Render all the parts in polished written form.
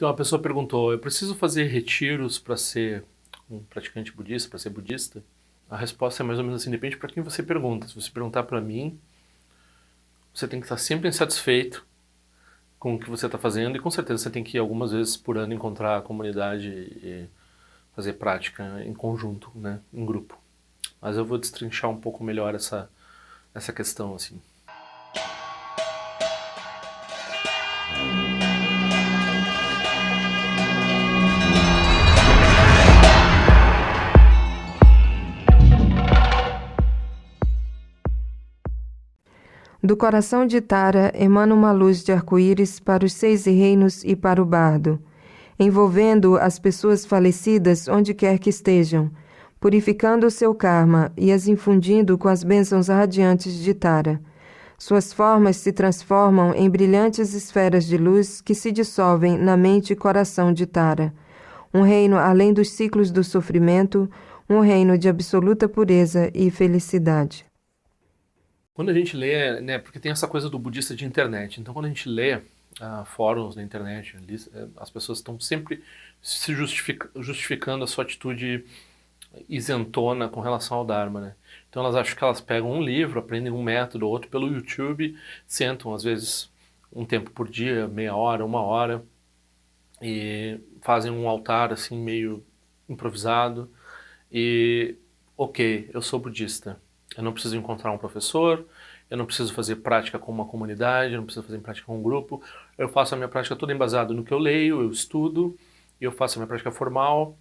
Então a pessoa perguntou, eu preciso fazer retiros para ser um praticante budista, para ser budista? A resposta é mais ou menos assim, depende para quem você pergunta. Se você perguntar para mim, você tem que estar sempre insatisfeito com o que você está fazendo e com certeza você tem que ir algumas vezes por ano encontrar a comunidade e fazer prática em conjunto, né, em grupo. Mas eu vou destrinchar um pouco melhor essa questão, assim. Do coração de Tara emana uma luz de arco-íris para os 6 reinos e para o bardo, envolvendo as pessoas falecidas onde quer que estejam, purificando o seu karma e as infundindo com as bênçãos radiantes de Tara. Suas formas se transformam em brilhantes esferas de luz que se dissolvem na mente e coração de Tara. Um reino além dos ciclos do sofrimento, um reino de absoluta pureza e felicidade. Quando a gente lê, né, porque tem essa coisa do budista de internet, então quando a gente lê fóruns na internet, as pessoas estão sempre se justificando a sua atitude isentona com relação ao Dharma, né? Então elas acham que elas pegam um livro, aprendem um método ou outro pelo YouTube, sentam às vezes um tempo por dia, meia hora, uma hora, e fazem um altar assim meio improvisado e ok, eu sou budista. Eu não preciso encontrar um professor, eu não preciso fazer prática com uma comunidade, eu não preciso fazer prática com um grupo. Eu faço a minha prática toda embasada no que eu leio, eu estudo, e eu faço a minha prática formal,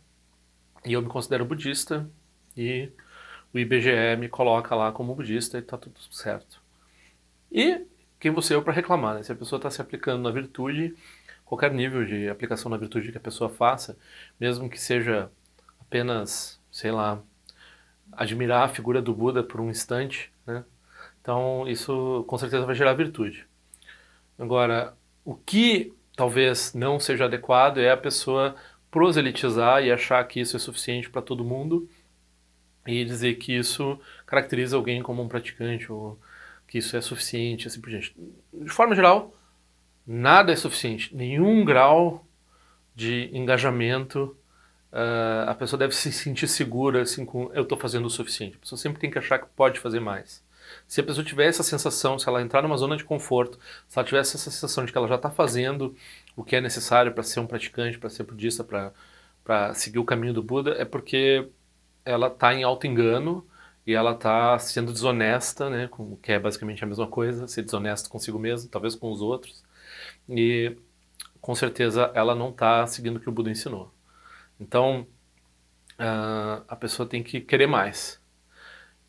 e eu me considero budista, e o IBGE me coloca lá como budista e está tudo certo. E quem você eu para reclamar, né? Se a pessoa está se aplicando na virtude, qualquer nível de aplicação na virtude que a pessoa faça, mesmo que seja apenas, sei lá, admirar a figura do Buda por um instante, né? Então isso com certeza vai gerar virtude. Agora, o que talvez não seja adequado é a pessoa proselitizar e achar que isso é suficiente para todo mundo e dizer que isso caracteriza alguém como um praticante ou que isso é suficiente, assim por diante. De forma geral, nada é suficiente. Nenhum grau de engajamento a pessoa deve se sentir segura assim com eu estou fazendo o suficiente. A pessoa sempre tem que achar que pode fazer mais. Se a pessoa tiver essa sensação, se ela entrar numa zona de conforto, se ela tiver essa sensação de que ela já está fazendo o que é necessário para ser um praticante, para ser budista, para seguir o caminho do Buda, é porque ela está em auto-engano e ela está sendo desonesta, né, que é basicamente a mesma coisa, ser desonesto consigo mesmo, talvez com os outros, e com certeza ela não está seguindo o que o Buda ensinou. Então, a pessoa tem que querer mais.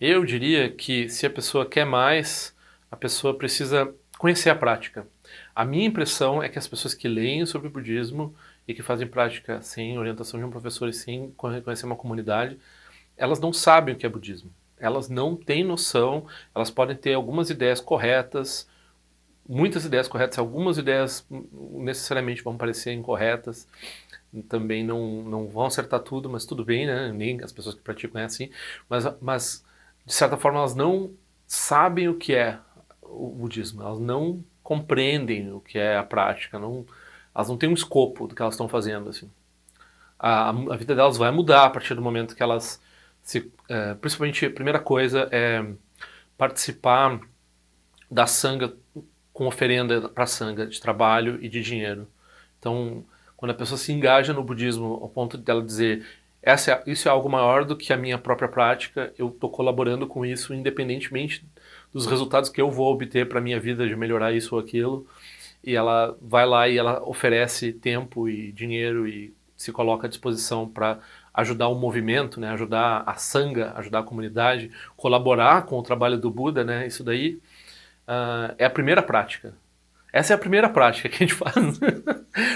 Eu diria que se a pessoa quer mais, a pessoa precisa conhecer a prática. A minha impressão é que as pessoas que leem sobre o budismo e que fazem prática sem orientação de um professor e sem conhecer uma comunidade, elas não sabem o que é budismo. Elas não têm noção, elas podem ter algumas ideias corretas, muitas ideias corretas, algumas ideias necessariamente vão parecer incorretas, também não vão acertar tudo, mas tudo bem, né? Nem as pessoas que praticam é assim, mas de certa forma elas não sabem o que é o budismo, elas não compreendem o que é a prática, elas não têm um escopo do que elas estão fazendo, assim. A vida delas vai mudar a partir do momento que elas principalmente a primeira coisa é participar da sangha com oferenda para a sangha de trabalho e de dinheiro. Então, quando a pessoa se engaja no budismo ao ponto de ela dizer isso é algo maior do que a minha própria prática, eu estou colaborando com isso independentemente dos resultados que eu vou obter para a minha vida de melhorar isso ou aquilo, e ela vai lá e ela oferece tempo e dinheiro e se coloca à disposição para ajudar o movimento, né, ajudar a sangha, ajudar a comunidade, colaborar com o trabalho do Buda, né, isso daí é a primeira prática. Essa é a primeira prática que a gente faz.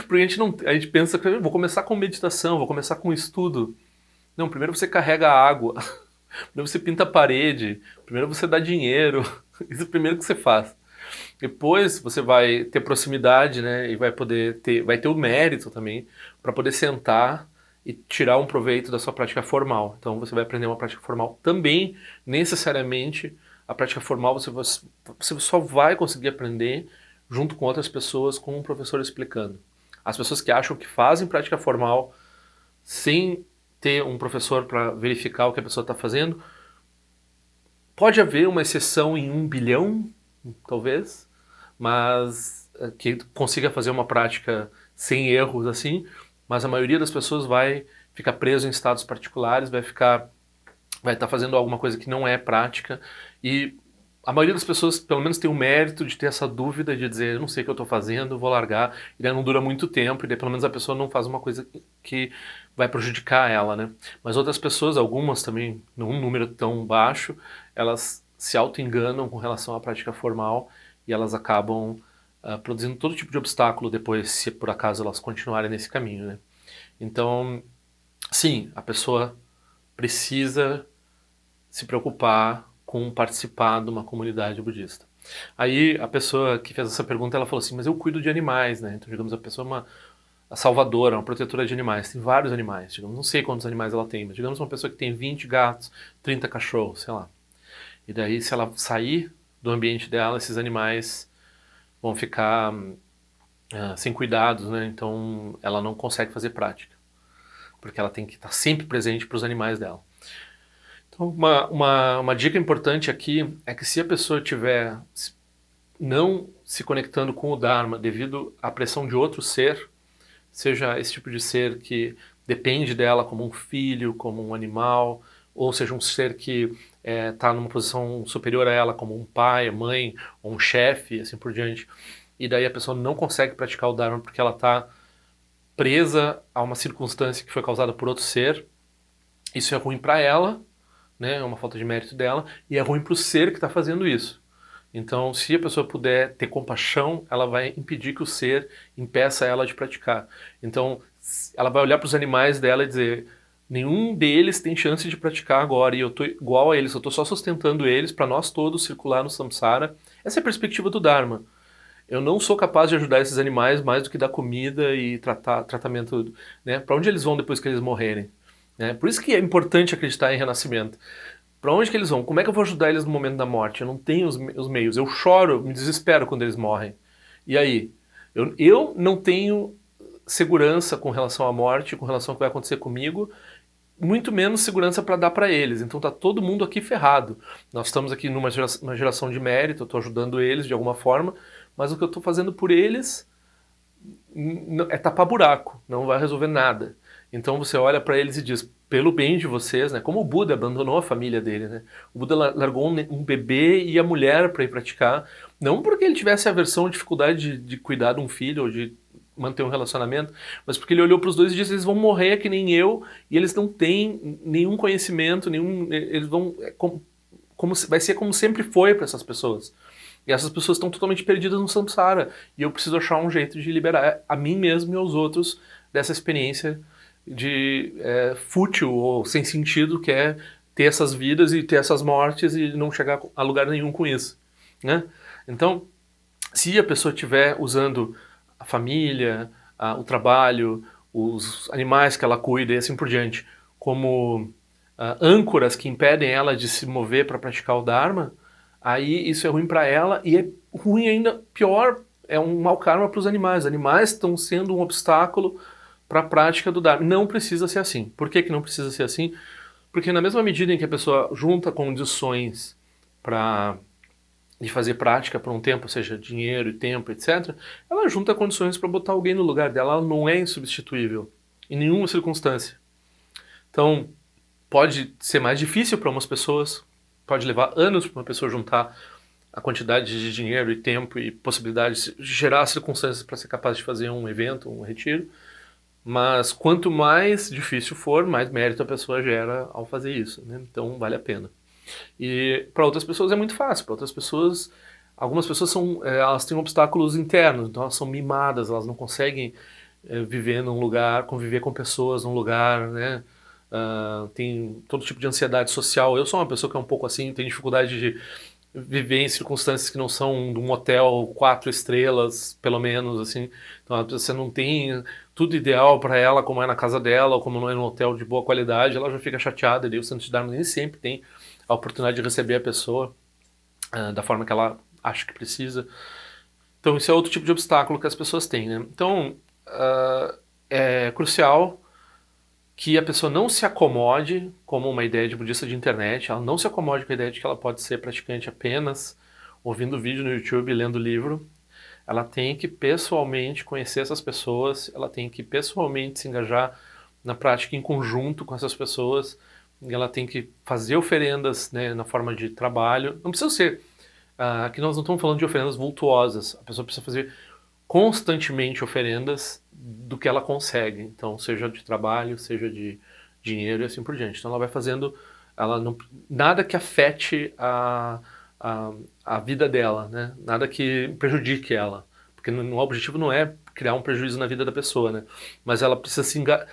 Porque a gente pensa que vou começar com meditação, vou começar com estudo. Não, primeiro você carrega a água, primeiro você pinta a parede, primeiro você dá dinheiro. Isso é o primeiro que você faz. Depois você vai ter proximidade, né, e vai ter o mérito também para poder sentar e tirar um proveito da sua prática formal. Então você vai aprender uma prática formal também, necessariamente, a prática formal você só vai conseguir aprender junto com outras pessoas, com um professor explicando. As pessoas que acham que fazem prática formal sem ter um professor para verificar o que a pessoa está fazendo, pode haver uma exceção em 1 bilhão, talvez, mas que consiga fazer uma prática sem erros assim, mas a maioria das pessoas vai ficar preso em estados particulares, vai estar fazendo alguma coisa que não é prática, e a maioria das pessoas pelo menos tem o mérito de ter essa dúvida de dizer, eu não sei o que eu estou fazendo, vou largar, e daí não dura muito tempo, e daí pelo menos a pessoa não faz uma coisa que vai prejudicar ela, né? Mas outras pessoas, algumas também, num número tão baixo, elas se auto-enganam com relação à prática formal e elas acabam produzindo todo tipo de obstáculo depois, se por acaso elas continuarem nesse caminho, né? Então, sim, a pessoa precisa se preocupar com participar de uma comunidade budista. Aí a pessoa que fez essa pergunta, ela falou assim, mas eu cuido de animais, né? Então, digamos, a pessoa é uma salvadora, uma protetora de animais, tem vários animais, digamos, não sei quantos animais ela tem, mas digamos uma pessoa que tem 20 gatos, 30 cachorros, sei lá. E daí, se ela sair do ambiente dela, esses animais vão ficar sem cuidados, né? Então ela não consegue fazer prática, porque ela tem que estar sempre presente para os animais dela. Então, uma dica importante aqui é que se a pessoa estiver não se conectando com o Dharma devido à pressão de outro ser, seja esse tipo de ser que depende dela como um filho, como um animal, ou seja um ser que está numa posição superior a ela, como um pai, mãe, ou um chefe, assim por diante, e daí a pessoa não consegue praticar o Dharma porque ela está presa a uma circunstância que foi causada por outro ser, isso é ruim para ela, né, é uma falta de mérito dela, e é ruim para o ser que está fazendo isso. Então, se a pessoa puder ter compaixão, ela vai impedir que o ser impeça ela de praticar. Então, ela vai olhar para os animais dela e dizer, nenhum deles tem chance de praticar agora, e eu estou igual a eles, eu estou só sustentando eles para nós todos circular no samsara. Essa é a perspectiva do Dharma. Eu não sou capaz de ajudar esses animais mais do que dar comida e tratamento, né? Para onde eles vão depois que eles morrerem? Né? Por isso que é importante acreditar em renascimento. Para onde que eles vão? Como é que eu vou ajudar eles no momento da morte? Eu não tenho os meios. Eu choro, me desespero quando eles morrem. E aí? Eu não tenho segurança com relação à morte, com relação ao que vai acontecer comigo, muito menos segurança para dar para eles. Então tá todo mundo aqui ferrado. Nós estamos aqui numa geração de mérito, eu estou ajudando eles de alguma forma, mas o que eu estou fazendo por eles é tapar buraco, não vai resolver nada. Então você olha para eles e diz, pelo bem de vocês, né? Como o Buda abandonou a família dele, né? O Buda largou um bebê e a mulher para ir praticar, não porque ele tivesse aversão ou dificuldade de cuidar de um filho ou de manter um relacionamento, mas porque ele olhou para os dois e disse, eles vão morrer que nem eu, e eles não têm nenhum conhecimento, eles vão vai ser como sempre foi para essas pessoas. E essas pessoas estão totalmente perdidas no samsara. E eu preciso achar um jeito de liberar a mim mesmo e aos outros dessa experiência de fútil ou sem sentido, que é ter essas vidas e ter essas mortes e não chegar a lugar nenhum com isso, né? Então, se a pessoa estiver usando a família, o trabalho, os animais que ela cuida e assim por diante, como âncoras que impedem ela de se mover para praticar o Dharma, aí isso é ruim para ela e é ruim ainda, pior, é um mau karma para os animais. Os animais estão sendo um obstáculo para a prática do Dharma. Não precisa ser assim. Por que não precisa ser assim? Porque na mesma medida em que a pessoa junta condições de fazer prática por um tempo, seja dinheiro e tempo, etc., ela junta condições para botar alguém no lugar dela. Ela não é insubstituível em nenhuma circunstância. Então, pode ser mais difícil para umas pessoas, pode levar anos para uma pessoa juntar a quantidade de dinheiro e tempo e possibilidade de gerar circunstâncias para ser capaz de fazer um evento, um retiro. Mas quanto mais difícil for, mais mérito a pessoa gera ao fazer isso, né? Então vale a pena. E para outras pessoas é muito fácil. Para outras pessoas, algumas pessoas elas têm obstáculos internos, então elas são mimadas, elas não conseguem viver num lugar, conviver com pessoas num lugar, né? Tem todo tipo de ansiedade social. Eu sou uma pessoa que é um pouco assim, tem dificuldade de viver em circunstâncias que não são de um hotel 4 estrelas, pelo menos, assim. Então você não tem tudo ideal para ela, como é na casa dela, ou como não é num hotel de boa qualidade, ela já fica chateada, e daí o Santo Dharma nem sempre tem a oportunidade de receber a pessoa da forma que ela acha que precisa. Então isso é outro tipo de obstáculo que as pessoas têm, né? Então, é crucial que a pessoa não se acomode como uma ideia de budista de internet, ela não se acomode com a ideia de que ela pode ser praticante apenas ouvindo vídeo no YouTube e lendo livro. Ela tem que pessoalmente conhecer essas pessoas, ela tem que pessoalmente se engajar na prática em conjunto com essas pessoas, ela tem que fazer oferendas, né, na forma de trabalho. Não precisa ser. Aqui nós não estamos falando de oferendas vultuosas, a pessoa precisa fazer constantemente oferendas do que ela consegue, então seja de trabalho, seja de dinheiro e assim por diante. Então ela vai fazendo, ela não, nada que afete a, a vida dela, né? Nada que prejudique ela, porque o objetivo não é criar um prejuízo na vida da pessoa, né? Mas ela precisa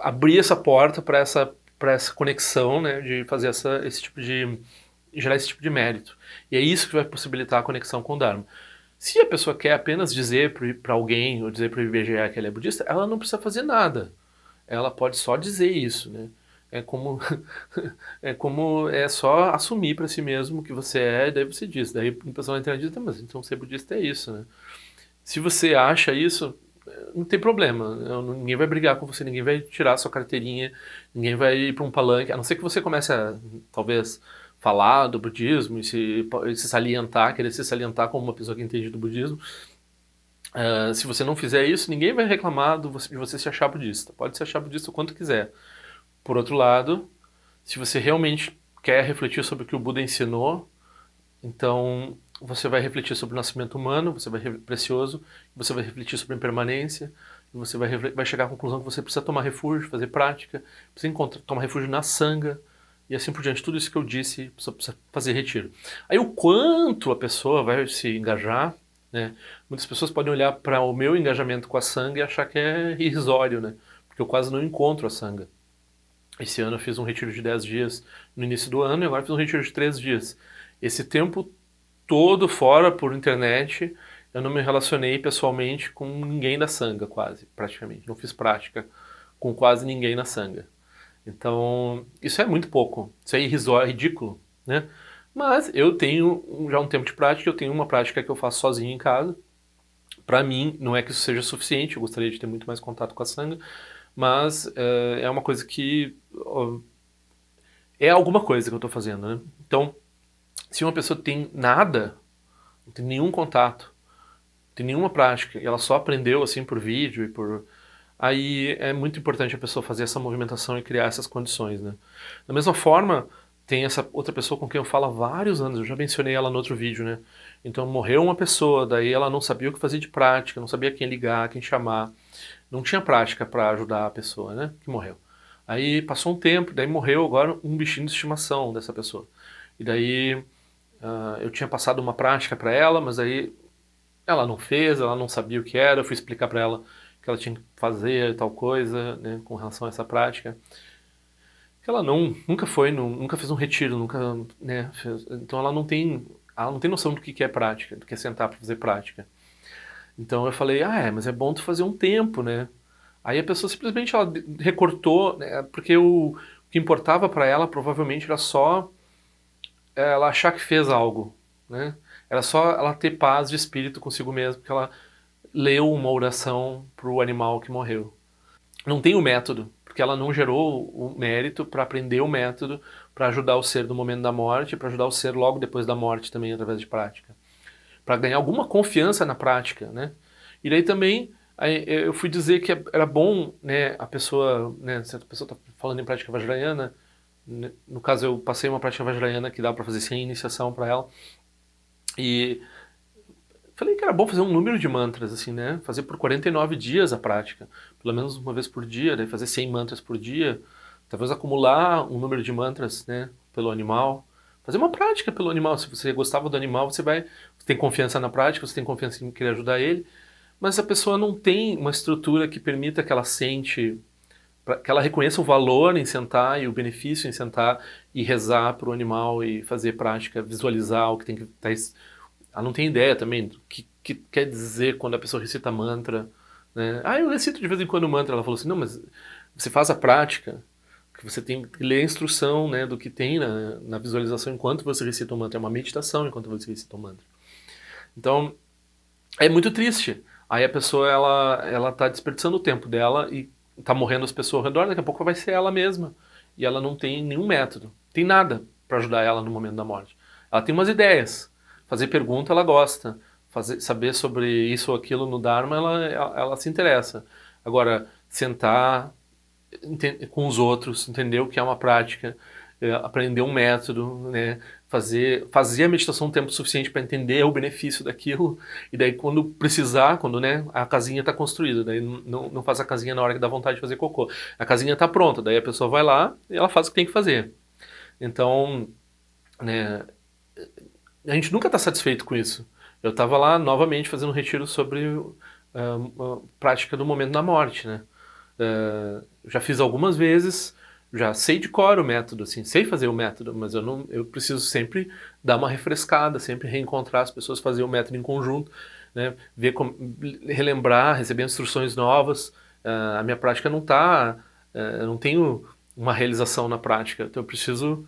abrir essa porta para essa conexão, né? De fazer esse tipo de gerar esse tipo de mérito. E é isso que vai possibilitar a conexão com o Dharma. Se a pessoa quer apenas dizer para alguém ou dizer para o IBGE que ela é budista, ela não precisa fazer nada. Ela pode só dizer isso, né? É como é só assumir para si mesmo que você é, e daí você diz. Daí o pessoal na internet diz, "Tá, mas então ser budista é isso, né?" Se você acha isso, não tem problema. Ninguém vai brigar com você, ninguém vai tirar a sua carteirinha, ninguém vai ir para um palanque, a não ser que você comece a, talvez, falar do budismo e se salientar, querer se salientar como uma pessoa que entende do budismo. Se você não fizer isso, ninguém vai reclamar de você se achar budista. Pode se achar budista o quanto quiser. Por outro lado, se você realmente quer refletir sobre o que o Buda ensinou, então você vai refletir sobre o nascimento humano, você vai precioso, você vai refletir sobre a impermanência, você vai chegar à conclusão que você precisa tomar refúgio, fazer prática, precisa tomar refúgio na sanga, e assim por diante. Tudo isso que eu disse, precisa fazer retiro. Aí o quanto a pessoa vai se engajar, né? Muitas pessoas podem olhar para o meu engajamento com a sanga e achar que é irrisório, né? Porque eu quase não encontro a sanga. Esse ano eu fiz um retiro de 10 dias no início do ano e agora fiz um retiro de 3 dias. Esse tempo todo fora por internet, eu não me relacionei pessoalmente com ninguém da sanga, quase, praticamente. Não fiz prática com quase ninguém na sanga. Então, isso é muito pouco. Isso é irrisório, é ridículo, né? Mas eu tenho já um tempo de prática, eu tenho uma prática que eu faço sozinho em casa. Para mim, não é que isso seja suficiente, eu gostaria de ter muito mais contato com a sanga, mas é uma coisa que é alguma coisa que eu estou fazendo, né? Então, se uma pessoa tem nada, não tem nenhum contato, não tem nenhuma prática, e ela só aprendeu assim por vídeo e por... Aí é muito importante a pessoa fazer essa movimentação e criar essas condições, né? Da mesma forma, tem essa outra pessoa com quem eu falo há vários anos, eu já mencionei ela no outro vídeo, né? Então morreu uma pessoa, daí ela não sabia o que fazer de prática, não sabia quem ligar, quem chamar, não tinha prática para ajudar a pessoa, né? Que morreu. Aí passou um tempo, daí morreu agora um bichinho de estimação dessa pessoa. E daí eu tinha passado uma prática para ela, mas aí ela não fez, ela não sabia o que era, eu fui explicar para ela que ela tinha que fazer tal coisa, né, com relação a essa prática. Que ela nunca foi, nunca fez um retiro, nunca, né, então ela não tem noção do que é prática, do que é sentar para fazer prática. Então eu falei, mas é bom tu fazer um tempo, né? Aí a pessoa simplesmente ela recortou, né, porque o que importava para ela provavelmente era só ela achar que fez algo, né? Era só ela ter paz de espírito consigo mesma, porque ela leu uma oração para o animal que morreu. Não tem o método, porque ela não gerou o mérito para aprender o método para ajudar o ser no momento da morte, para ajudar o ser logo depois da morte também através de prática, para ganhar alguma confiança na prática, né? E daí também eu fui dizer que era bom, né, a pessoa, né, se a pessoa está falando em prática vajrayana, no caso eu passei uma prática vajrayana que dá para fazer sem iniciação para ela, e falei que era bom fazer um número de mantras, assim, né? Fazer por 49 dias a prática. Pelo menos uma vez por dia, daí fazer 100 mantras por dia. Talvez acumular um número de mantras, né? Pelo animal. Fazer uma prática pelo animal. Se você gostava do animal, você tem confiança na prática, você tem confiança em querer ajudar ele. Mas a pessoa não tem uma estrutura que permita que ela que ela reconheça o valor em sentar e o benefício em sentar e rezar para o animal e fazer prática, visualizar o que tem que estar. Ela não tem ideia também do que quer dizer quando a pessoa recita mantra, né? Eu recito de vez em quando mantra. Ela falou assim, não, mas você faz a prática, que você tem que ler a instrução, né, do que tem na visualização enquanto você recita o mantra. É uma meditação enquanto você recita o mantra. Então, é muito triste Aí a pessoa, ela tá desperdiçando o tempo dela e tá morrendo as pessoas ao redor, daqui a pouco vai ser ela mesma. E ela não tem nenhum método, tem nada para ajudar ela no momento da morte. Ela tem umas ideias, fazer pergunta ela gosta, saber sobre isso ou aquilo no Dharma ela se interessa. Agora, sentar com os outros, entender o que é uma prática, aprender um método, né? Fazer a meditação um tempo suficiente para entender o benefício daquilo, e daí quando precisar, quando, né, a casinha está construída, daí não faz a casinha na hora que dá vontade de fazer cocô. A casinha está pronta, daí a pessoa vai lá e ela faz o que tem que fazer. Então, né, a gente nunca está satisfeito com isso. Eu estava lá novamente fazendo um retiro sobre a prática do momento da morte, né? Já fiz algumas vezes, já sei de cor o método, assim, sei fazer o método, mas eu preciso sempre dar uma refrescada, sempre reencontrar as pessoas, fazer o método em conjunto, né? Ver relembrar, receber instruções novas. A minha prática não está, eu não tenho uma realização na prática, então eu preciso,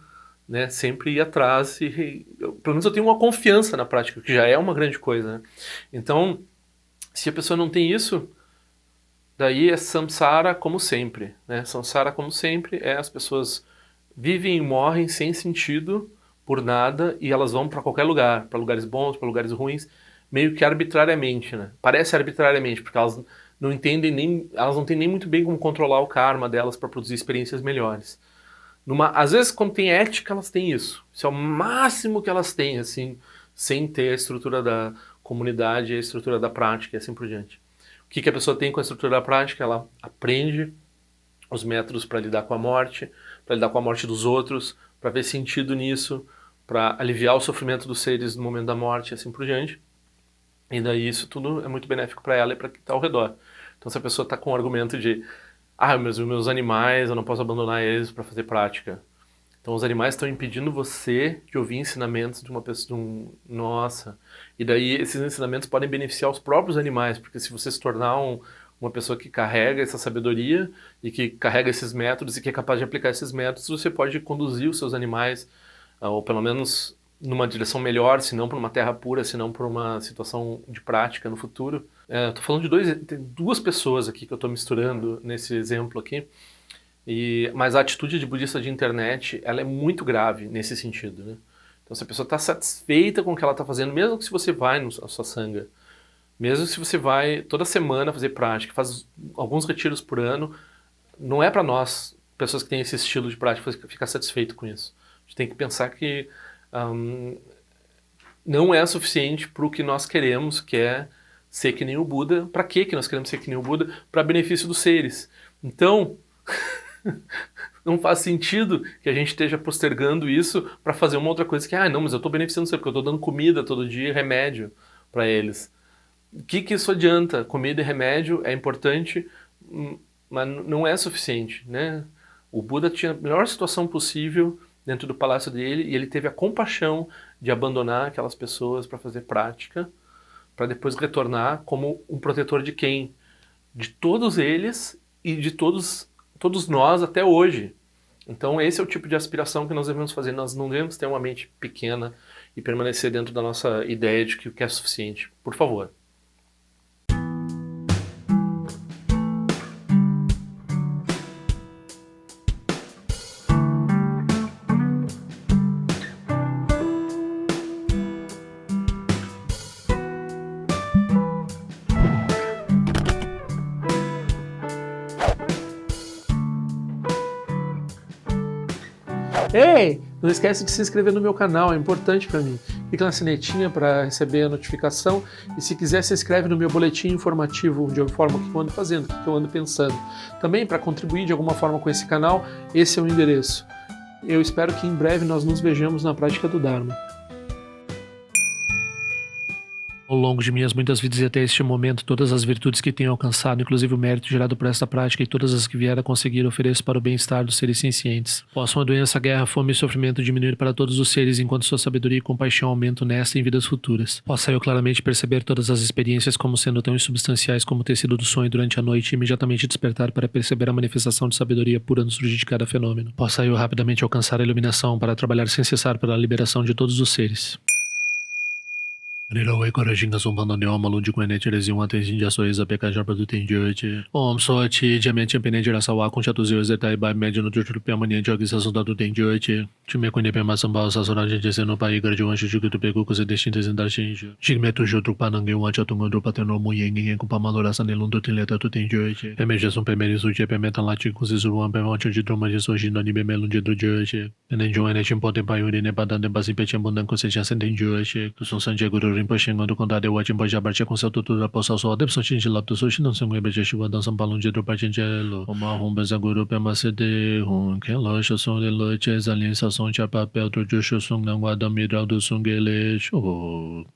né, sempre ir atrás e pelo menos eu tenho uma confiança na prática, que já é uma grande coisa, né? Então, se a pessoa não tem isso, daí é samsara como sempre, né? Samsara como sempre é as pessoas vivem e morrem sem sentido por nada e elas vão para qualquer lugar, para lugares bons, para lugares ruins, meio que arbitrariamente, né? Parece arbitrariamente, porque elas não entendem elas não têm nem muito bem como controlar o karma delas para produzir experiências melhores. Às vezes, quando tem ética, elas têm isso. Isso é o máximo que elas têm, assim, sem ter a estrutura da comunidade, a estrutura da prática e assim por diante. O que a pessoa tem com a estrutura da prática? Ela aprende os métodos para lidar com a morte dos outros, para ver sentido nisso, para aliviar o sofrimento dos seres no momento da morte e assim por diante. E daí isso tudo é muito benéfico para ela e para quem está ao redor. Então se a pessoa está com o argumento de meus animais, eu não posso abandonar eles para fazer prática. Então os animais estão impedindo você de ouvir ensinamentos de uma pessoa, nossa. E daí esses ensinamentos podem beneficiar os próprios animais, porque se você se tornar uma pessoa que carrega essa sabedoria e que carrega esses métodos e que é capaz de aplicar esses métodos, você pode conduzir os seus animais, ou pelo menos numa direção melhor, se não por uma terra pura, se não por uma situação de prática no futuro. Estou falando de tem duas pessoas aqui que eu estou misturando nesse exemplo aqui. Mas a atitude de budista de internet, ela é muito grave nesse sentido, né? Então se a pessoa está satisfeita com o que ela está fazendo, mesmo que se você vai na sua sangha, mesmo se você vai toda semana fazer prática, faz alguns retiros por ano, não é para nós, pessoas que têm esse estilo de prática, ficar satisfeito com isso. A gente tem que pensar que não é suficiente para o que nós queremos, que é ser que nem o Buda. Para que nós queremos ser que nem o Buda? Para benefício dos seres. Então, não faz sentido que a gente esteja postergando isso para fazer uma outra coisa que, não, mas eu estou beneficiando você, porque eu estou dando comida todo dia, remédio para eles. O que isso adianta? Comida e remédio é importante, mas não é suficiente, né? O Buda tinha a melhor situação possível dentro do palácio dele e ele teve a compaixão de abandonar aquelas pessoas para fazer prática, para depois retornar como um protetor de quem? De todos eles e de todos nós até hoje. Então esse é o tipo de aspiração que nós devemos fazer. Nós não devemos ter uma mente pequena e permanecer dentro da nossa ideia de que o que é suficiente. Por favor. Ei, não esquece de se inscrever no meu canal, é importante para mim. Clica na sinetinha para receber a notificação e se quiser se inscreve no meu boletim informativo onde eu informo o que eu ando fazendo, o que eu ando pensando. Também para contribuir de alguma forma com esse canal, esse é o endereço. Eu espero que em breve nós nos vejamos na prática do Dharma. Ao longo de minhas muitas vidas e até este momento, todas as virtudes que tenho alcançado, inclusive o mérito gerado por esta prática e todas as que vier a conseguir, ofereço para o bem-estar dos seres sencientes. Possam a doença, a guerra, a fome e o sofrimento diminuir para todos os seres, enquanto sua sabedoria e compaixão aumentam nesta e em vidas futuras. Possa eu claramente perceber todas as experiências como sendo tão insubstanciais como o tecido do sonho durante a noite e imediatamente despertar para perceber a manifestação de sabedoria pura no surgir de cada fenômeno. Possa eu rapidamente alcançar a iluminação para trabalhar sem cessar pela liberação de todos os seres. Nirawe Korajinga Sumpano Neoma Lundi Quenetirezi uma Tenzinja Soeza Pekaja para do Tendiute. Om Soati, Diamante Penedira Sawa, Concha dos Zeus Etai Bai Médio no Tutu Piamani, Jogis Assunta do Tendiute. Time Quenepema Sambal Sassoragem de Seno Pai, Gardiuancho Jugu do Pegu, Coisa Destintas em Darchinjo. Chigmeto Jutru Panangue, um Achatungo do Pateno Muyeng, com Pamalora Sanelun Tileta do Tendiute. Emergência Pemeris, o Jepemetan Latico, Zizuan, Pemonte de Troma de Sojino, Nibemelun de Dujute. Nenjuan, Chimpote Paiuri, Nebadan, Basi Pechambundan, Conceição Sentendiute, que são Sandiego Rinpoche, quando condado o Wajimbo Jabartia com seu tutor da poça só, Debson Chinchilapto, Sochi não se mueve de chuva, dançam balão de Drupachingelo, uma rumba Zaguru, Pemacede, que loja som de loite, aliança som de papel, trojucho sung, não guarda miral do sungele, show.